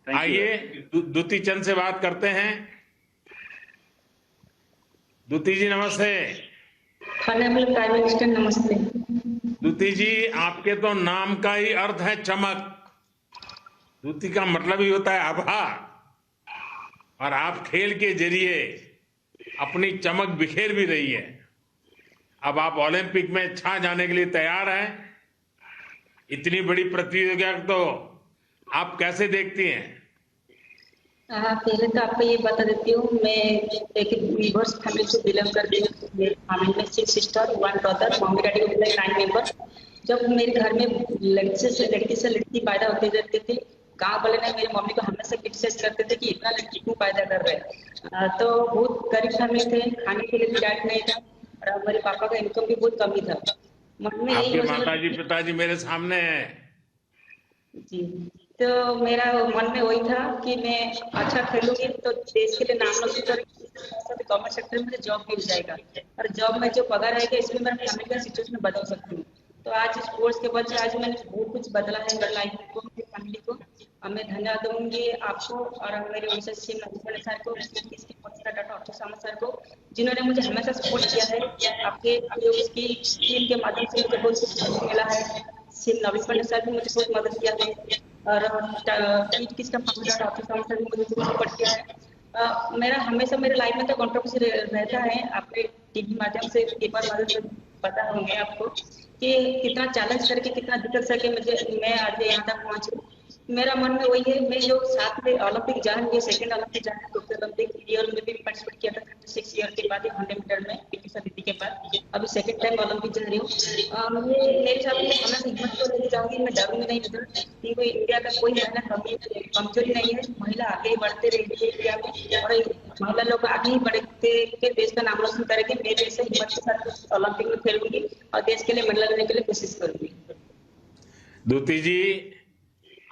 Thank you. आइए दुती चंद से बात करते हैं। दुती जी नमस्ते। ऑनरेबल प्राइम मिनिस्टर नमस्ते। दुती जी, आपके तो नाम का ही अर्थ है चमक। दुती का मतलब ही होता है आभार, और आप खेल के जरिए अपनी चमक बिखेर भी रही है। अब आप ओलंपिक में छा जाने के लिए तैयार हैं। इतनी बड़ी प्रतियोगिता तो आप कैसे देखती हैं? पहले तो आपको ये बता देती हूँ, मैं एक रिवर्स फैमिली से बिलोंग करती हूँ। मेरी फैमिली में 6 सिस्टर 1 ब्रदर, मम्मी डैडी को मिला 9 मेंबर। जब मेरे घर में लड़की से लड़की पैदा होते रहती थी, गांव वाले ने मेरी मम्मी को हमेशा क्रिटिसाइज करते थे कि इतना लड़की क्यों पैदा कर रहे हैं। तो बहुत गरीब फैमिली थे, खाने के लिए भी डैड नहीं था, और मेरे पापा का इनकम भी बहुत कम ही था। मन में यही आपके योजना माताजी पिताजी मेरे सामने हैं। जी, तो मेरा मन में वही था कि मैं अच्छा खेलूंगी तो देश के लिए नाम रोशन करूंगी, साथ गवर्नमेंट सेक्टर में मुझे जॉब मिल जाएगा, और जॉब में जो पगार आएगा इसमें मेरा फैमिली का सिचुएशन बदल सकती हूँ। तो आज स्पोर्ट्स के वजह से आज मैंने बहुत कुछ बदला है मेरी लाइफ को, मेरी फैमिली को, और मैं धन्यवाद दूंगी आपको और मेरे उड़ीसा सीएम नवीन पटनायक सर को, इसकी डॉक्टर अक्षय सामंत सर को, जिन्होंने मुझे हमेशा सपोर्ट किया है। आपके उसकी टीम के माध्यम से मुझे बहुत कुछ मिला है। सीएम नवीन पटनायक सर भी मुझे बहुत मदद किया है, और किसका फाउंडर ऑफिस सर भी मुझे बहुत सपोर्ट किया है। मेरा हमेशा मेरे लाइफ में तो कंट्रोवर्सी रहता है। आपके टीवी माध्यम से एक बार मदद से पता होंगे आपको कि कितना चैलेंज करके कितना दिक्कत करके मुझे मैं आज यहाँ तक पहुंची। मेरा मन में वही है, मैं जो साथ में ओलंपिक जा रही हूँ, सेकंड ओलंपिक जा रही हूँ, टोक्यो ओलंपिक ईयर में भी पार्टिसिपेट किया था 36 ईयर के बाद 100 मीटर में पीटी दीदी के बाद, अभी सेकंड टाइम ओलंपिक जा रही हूँ। मेरे साथ में हमेशा हिम्मत तो लेके जाऊंगी, मैं डरूंगी नहीं इधर, क्योंकि इंडिया का कोई महिला कमजोरी नहीं है। महिला आगे ही बढ़ते रहेगी इंडिया में, और महिला लोग आगे ही बढ़ते के देश का नाम रोशन करेंगे। मैं जैसे हिम्मत के साथ ओलंपिक में खेलूंगी और देश के लिए मेडल लेने के लिए कोशिश करूंगी। दुती जी,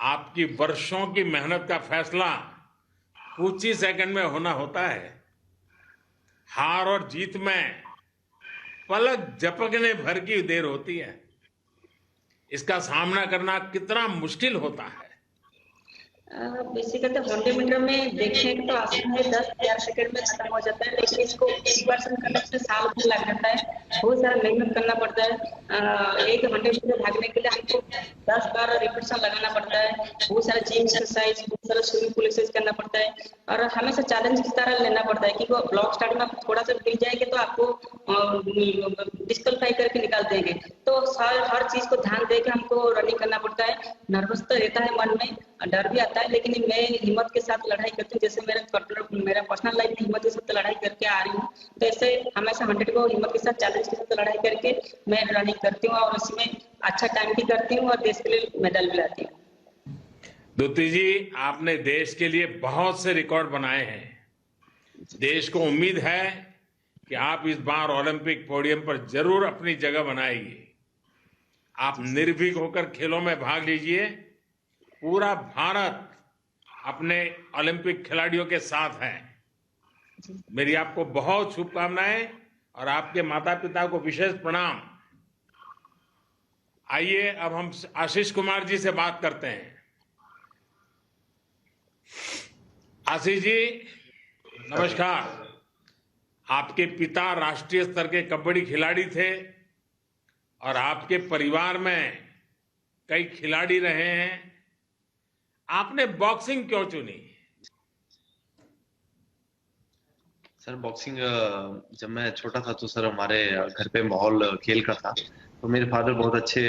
आपकी वर्षों की मेहनत का फैसला कुछ ही सेकंड में होना होता है। हार और जीत में पलक झपकने भर की देर होती है। इसका सामना करना कितना मुश्किल होता है। बेसिकली 100 मीटर में देखने का तो आसान है, 10-11 सेकंड में खत्म हो जाता है, लेकिन इसको प्रिपरेशन करने में साल भर लग जाता है, बहुत सारा मेहनत करना पड़ता है। एक 100 मीटर भागने के लिए हमको 10 बार रिपीटेशन लगाना पड़ता है, बहुत सारा जिम एक्सरसाइज, बहुत सारा स्विमिंग पूल एक्सरसाइज करना पड़ता है, और हमेशा चैलेंज की तरह लेना पड़ता है। क्योंकि ब्लॉक स्टार्ट में आप थोड़ा सा गिर जाएंगे तो आपको डिस्क्वालीफाई करके निकाल देंगे। तो हर चीज को ध्यान दे के हमको रनिंग करना पड़ता है। नर्वस तो रहता है मन में, डर भी आता है, लेकिन मैं हिम्मत के साथ लड़ाई करती हूँ। जैसे मेरा पर्सनल लाइफ में हिम्मत के साथ लड़ाई करके आ रही हूँ, तो ऐसे हमेशा 100 को हिम्मत के साथ चैलेंज के साथ लड़ाई करके मैं रनिंग करती हूँ, और इसमें अच्छा टाइम भी करती हूँ और देश के लिए मेडल भी लाती हूँ। दुती जी, आपने देश के लिए बहुत से रिकॉर्ड बनाए हैं। देश को उम्मीद है कि आप इस बार ओलंपिक पोडियम पर जरूर अपनी जगह बनाएंगे। आप निर्भीक होकर खेलों में भाग लीजिए। पूरा भारत अपने ओलंपिक खिलाड़ियों के साथ है। मेरी आपको बहुत शुभकामनाएं और आपके माता पिता को विशेष प्रणाम। आइए अब हम आशीष कुमार जी से बात करते हैं। आशीष जी नमस्कार। आपके पिता राष्ट्रीय स्तर के कबड्डी खिलाड़ी थे और आपके परिवार में कई खिलाड़ी रहे हैं। आपने बॉक्सिंग क्यों चुनी? सर बॉक्सिंग जब मैं छोटा था तो सर हमारे घर पे माहौल खेल का था, तो मेरे फादर बहुत अच्छे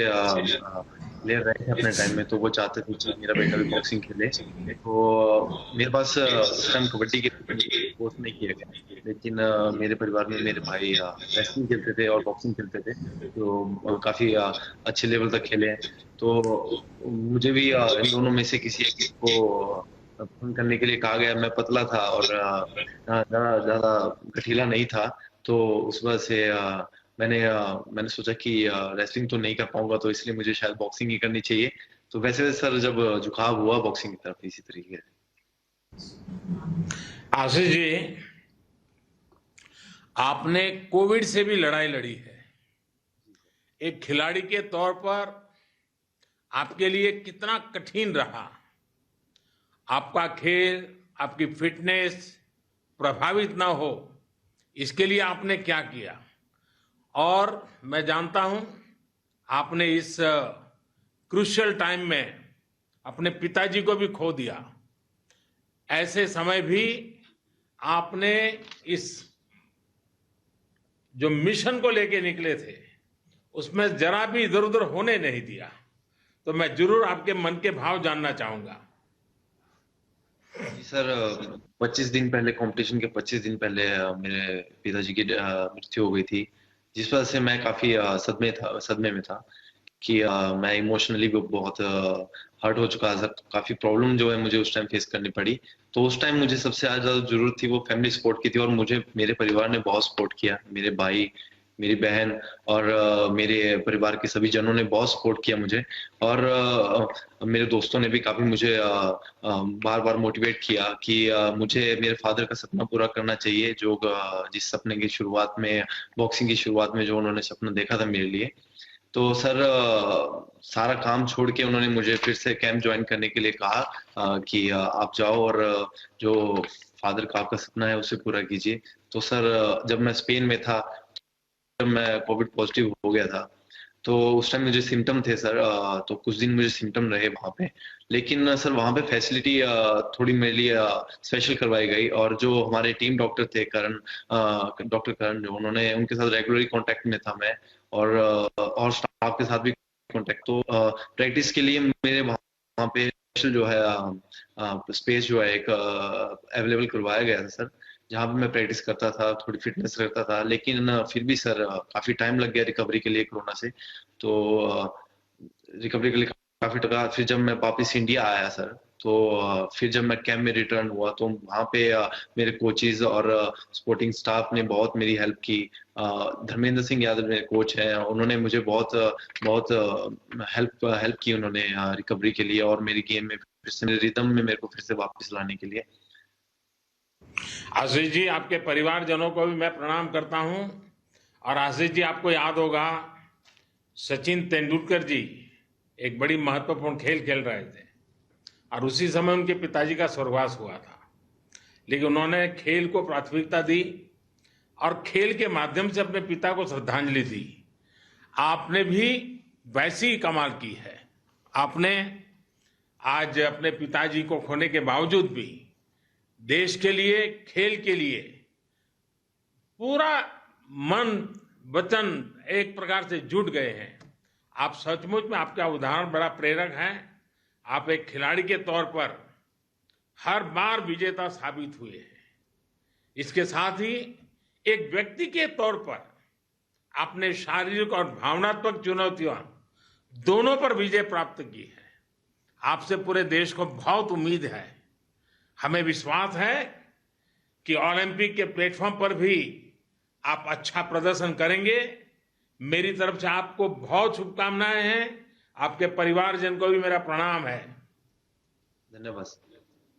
प्लेयर रहे थे अपने टाइम में, तो वो चाहते थे कि मेरा बेटा भी बॉक्सिंग खेले। तो मेरे पास उस टाइम कबड्डी के कोर्स नहीं किया गया, लेकिन मेरे परिवार में मेरे भाई रेसलिंग खेलते थे और बॉक्सिंग खेलते थे, तो काफी अच्छे लेवल तक खेले हैं। तो मुझे भी इन दोनों में से किसी एक को पसंद करने के लिए कहा गया। मैं पतला था और ज्यादा ज्यादा गठीला नहीं था, तो उस वजह से मैंने सोचा कि रेसलिंग तो नहीं कर पाऊंगा, तो इसलिए मुझे शायद बॉक्सिंग ही करनी चाहिए। तो वैसे सर जब झुकाव हुआ बॉक्सिंग की तरफ इसी तरीके से। आशीष जी, आपने कोविड से भी लड़ाई लड़ी है। एक खिलाड़ी के तौर पर आपके लिए कितना कठिन रहा, आपका खेल, आपकी फिटनेस प्रभावित ना हो, इसके लिए आपने क्या किया? और मैं जानता हूं आपने इस क्रूशियल टाइम में अपने पिताजी को भी खो दिया। ऐसे समय भी आपने इस जो मिशन को लेके निकले थे, उसमें जरा भी इधर उधर होने नहीं दिया। तो मैं जरूर आपके मन के भाव जानना चाहूंगा। जी सर, 25 दिन पहले, कंपटीशन के 25 दिन पहले मेरे पिताजी की मृत्यु हो गई थी, जिस वजह से मैं काफी सदमे में था कि मैं इमोशनली भी बहुत हर्ट हो चुका था। काफी प्रॉब्लम जो है मुझे उस टाइम फेस करनी पड़ी। तो उस टाइम मुझे सबसे ज्यादा जरूरत थी वो फैमिली सपोर्ट की थी, और मुझे मेरे परिवार ने बहुत सपोर्ट किया। मेरे भाई, मेरी बहन और मेरे परिवार के सभी जनों ने बहुत सपोर्ट किया मुझे। और मेरे दोस्तों ने भी काफी मुझे बार बार मोटिवेट किया कि मुझे मेरे फादर का सपना पूरा करना चाहिए, जो जिस सपने की शुरुआत में, बॉक्सिंग की शुरुआत में जो उन्होंने सपना देखा था मेरे लिए। तो सर, सारा काम छोड़ के उन्होंने मुझे फिर से कैंप ज्वाइन करने के लिए कहा कि आप जाओ और जो फादर का आपका सपना है उसे पूरा कीजिए। तो सर, जब मैं स्पेन में था, जब मैं कोविड पॉजिटिव हो गया था, तो उस टाइम मुझे सिम्टम थे सर। तो कुछ दिन मुझे सिम्टम रहे वहां पे। लेकिन सर, वहां पे फैसिलिटी थोड़ी मेरे लिए स्पेशल करवाई गई, और जो हमारे टीम डॉक्टर थे, डॉक्टर करण, जो उन्होंने, उनके साथ रेगुलरली कांटेक्ट में था मैं। और स्टाफ के साथ भी कांटेक्ट। तो प्रैक्टिस के लिए मेरे वहां पे स्पेशल जो है स्पेस जो है एक अवेलेबल करवाया गया था सर, जहाँ पे मैं प्रैक्टिस करता था, थोड़ी फिटनेस करता था। लेकिन फिर भी सर, काफी टाइम लग गया रिकवरी के लिए कोरोना से। तो रिकवरी के लिए काफी टका। फिर जब मैं वापस इंडिया आया सर, तो फिर जब मैं कैंप में रिटर्न हुआ, तो वहाँ पे मेरे कोचेज और सपोर्टिंग स्टाफ ने बहुत मेरी हेल्प की। धर्मेंद्र सिंह यादव मेरे कोच हैं, उन्होंने मुझे बहुत बहुत हेल्प हेल्प की उन्होंने रिकवरी के लिए, और मेरी गेम में फिर से, मेरे रिदम में मेरे को फिर से वापस लाने के लिए। आशीष जी, आपके परिवारजनों को भी मैं प्रणाम करता हूं। और आशीष जी, आपको याद होगा सचिन तेंदुलकर जी एक बड़ी महत्वपूर्ण खेल खेल रहे थे, और उसी समय उनके पिताजी का स्वर्गवास हुआ था। लेकिन उन्होंने खेल को प्राथमिकता दी और खेल के माध्यम से अपने पिता को श्रद्धांजलि दी। आपने भी वैसी ही कमाल की है। आपने आज अपने पिताजी को खोने के बावजूद भी देश के लिए, खेल के लिए पूरा मन वचन एक प्रकार से जुट गए हैं। आप सचमुच में, आपका उदाहरण बड़ा प्रेरक है। आप एक खिलाड़ी के तौर पर हर बार विजेता साबित हुए हैं। इसके साथ ही एक व्यक्ति के तौर पर आपने शारीरिक और भावनात्मक चुनौतियां दोनों पर विजय प्राप्त की है। आपसे पूरे देश को बहुत उम्मीद है। हमें विश्वास है कि ओलंपिक के प्लेटफॉर्म पर भी आप अच्छा प्रदर्शन करेंगे। मेरी तरफ से आपको बहुत शुभकामनाएं हैं। आपके परिवारजन को भी मेरा प्रणाम है। धन्यवाद।